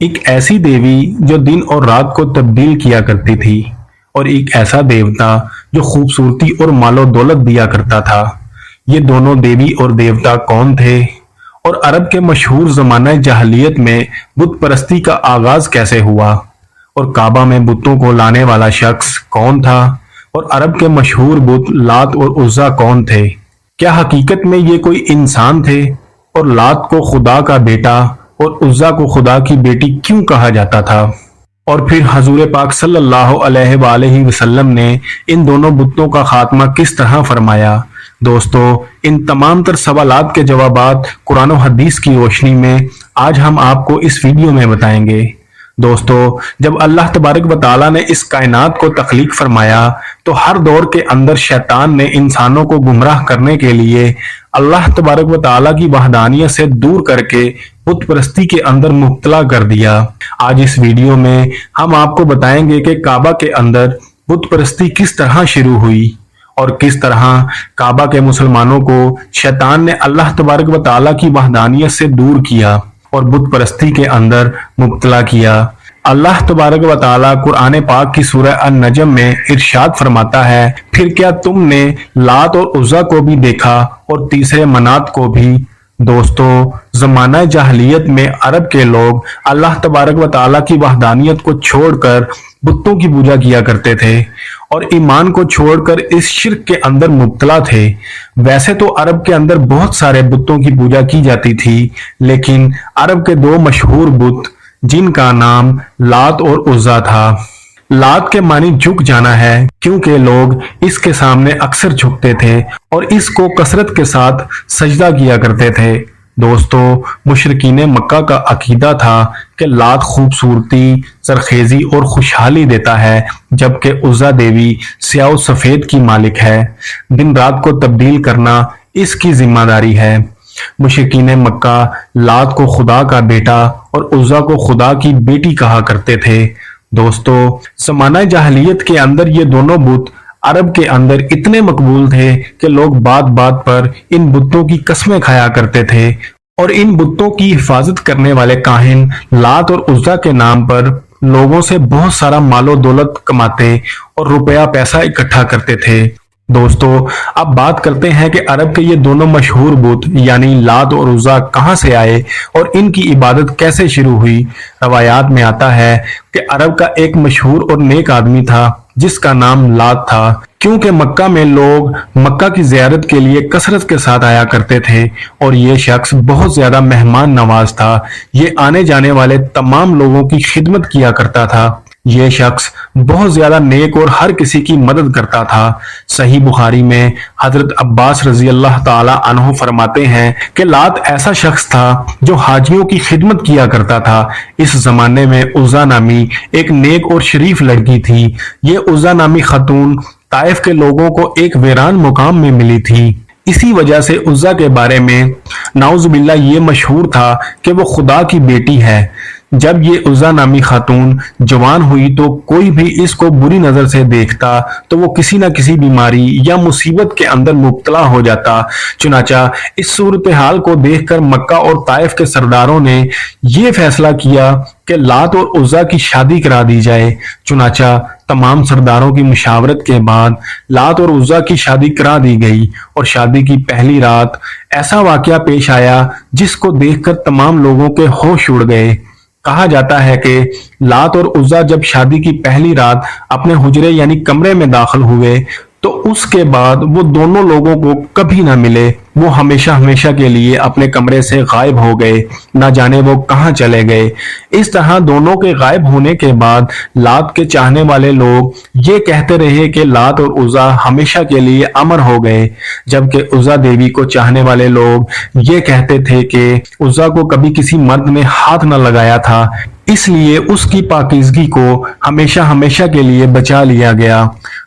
ایک ایسی دیوی جو دن اور رات کو تبدیل کیا کرتی تھی اور ایک ایسا دیوتا جو خوبصورتی اور مال و دولت دیا کرتا تھا۔ یہ دونوں دیوی اور دیوتا کون تھے اور عرب کے مشہور زمانہ جاہلیت میں بت پرستی کا آغاز کیسے ہوا اور کعبہ میں بتوں کو لانے والا شخص کون تھا اور عرب کے مشہور بت لات اور عزا کون تھے؟ کیا حقیقت میں یہ کوئی انسان تھے اور لات کو خدا کا بیٹا اور عزا کو خدا کی بیٹی کیوں کہا جاتا تھا؟ اور پھر حضور پاک صلی اللہ علیہ وآلہ وسلم نے ان دونوں بتوں کا خاتمہ کس طرح فرمایا؟ دوستو، ان تمام تر سوالات کے جوابات قرآن و حدیث کی روشنی میں آج ہم آپ کو اس ویڈیو میں بتائیں گے۔ دوستو، جب اللہ تبارک و تعالیٰ نے اس کائنات کو تخلیق فرمایا تو ہر دور کے اندر شیطان نے انسانوں کو گمراہ کرنے کے لیے اللہ تبارک و تعالیٰ کی وحدانیت سے دور کر کے بت پرستی کے اندر مبتلا کر دیا۔ آج اس ویڈیو میں ہم آپ کو بتائیں گے کہ کعبہ کے اندر بت پرستی کس طرح شروع ہوئی اور کس طرح کعبہ کے مسلمانوں کو شیطان نے اللہ تبارک و تعالیٰ کی وحدانیت سے دور کیا اور بت پرستی کے اندر مبتلا کیا۔ اللہ تبارک و تعالیٰ قرآن پاک کی سورہ النجم میں ارشاد فرماتا ہے، پھر کیا تم نے لات اور عزا کو بھی دیکھا اور تیسرے منات کو بھی؟ دوستو، زمانہ جاہلیت میں عرب کے لوگ اللہ تبارک و تعالیٰ کی وحدانیت کو چھوڑ کر بتوں کی پوجا کیا کرتے تھے اور ایمان کو چھوڑ کر اس شرک کے اندر مبتلا تھے۔ ویسے تو عرب کے اندر بہت سارے بتوں کی پوجا کی جاتی تھی، لیکن عرب کے دو مشہور بت جن کا نام لات اور عزا تھا۔ لات کے معنی جھک جانا ہے، کیونکہ لوگ اس کے سامنے اکثر جھکتے تھے اور اس کو کثرت کے ساتھ سجدہ کیا کرتے تھے۔ دوستو، مشرکین مکہ کا عقیدہ تھا کہ لات خوبصورتی، زرخیزی اور خوشحالی دیتا ہے، جبکہ عزا دیوی سیاہ و سفید کی مالک ہے۔ دن رات کو تبدیل کرنا اس کی ذمہ داری ہے۔ مشرکین مکہ لات کو خدا کا بیٹا اور عزا کو خدا کی بیٹی کہا کرتے تھے۔ دوستو، زمانہ جاہلیت کے اندر یہ دونوں بت عرب کے اندر اتنے مقبول تھے کہ لوگ بات بات پر ان بتوں کی قسمیں کھایا کرتے تھے اور ان بتوں کی حفاظت کرنے والے کاہن لات اور عزا کے نام پر لوگوں سے بہت سارا مال و دولت کماتے اور روپیہ پیسہ اکٹھا کرتے تھے۔ دوستو، اب بات کرتے ہیں کہ عرب کے یہ دونوں مشہور بت یعنی لات اور عزا کہاں سے آئے اور ان کی عبادت کیسے شروع ہوئی۔ روایات میں آتا ہے کہ عرب کا ایک مشہور اور نیک آدمی تھا جس کا نام لات تھا، کیونکہ مکہ میں لوگ مکہ کی زیارت کے لیے کثرت کے ساتھ آیا کرتے تھے اور یہ شخص بہت زیادہ مہمان نواز تھا۔ یہ آنے جانے والے تمام لوگوں کی خدمت کیا کرتا تھا۔ یہ شخص بہت زیادہ نیک اور ہر کسی کی مدد کرتا تھا۔ صحیح بخاری میں حضرت عباس رضی اللہ تعالی عنہ فرماتے ہیں کہ لات ایسا شخص تھا جو حاجیوں کی خدمت کیا کرتا تھا۔ اس زمانے میں عزا نامی ایک نیک اور شریف لڑکی تھی۔ یہ عزا نامی خاتون طائف کے لوگوں کو ایک ویران مقام میں ملی تھی۔ اسی وجہ سے عزا کے بارے میں نعوذ باللہ یہ مشہور تھا کہ وہ خدا کی بیٹی ہے۔ جب یہ عزا نامی خاتون جوان ہوئی تو کوئی بھی اس کو بری نظر سے دیکھتا تو وہ کسی نہ کسی بیماری یا مصیبت کے اندر مبتلا ہو جاتا۔ چنانچہ اس صورتحال کو دیکھ کر مکہ اور طائف کے سرداروں نے یہ فیصلہ کیا کہ لات اور عزا کی شادی کرا دی جائے۔ چنانچہ تمام سرداروں کی مشاورت کے بعد لات اور عزا کی شادی کرا دی گئی اور شادی کی پہلی رات ایسا واقعہ پیش آیا جس کو دیکھ کر تمام لوگوں کے ہوش اڑ گئے۔ کہا جاتا ہے کہ لات اور عزا جب شادی کی پہلی رات اپنے حجرے یعنی کمرے میں داخل ہوئے تو اس کے بعد وہ دونوں لوگوں کو کبھی نہ ملے۔ وہ ہمیشہ ہمیشہ کے لیے اپنے کمرے سے غائب ہو گئے، نہ جانے وہ کہاں چلے گئے۔ اس طرح دونوں کے غائب ہونے کے بعد لات کے چاہنے والے لوگ یہ کہتے رہے کہ لات اور عزا ہمیشہ کے لیے امر ہو گئے، جبکہ عزا دیوی کو چاہنے والے لوگ یہ کہتے تھے کہ عزا کو کبھی کسی مرد نے ہاتھ نہ لگایا تھا، اس لیے اس کی پاکیزگی کو ہمیشہ ہمیشہ کے لیے بچا لیا گیا۔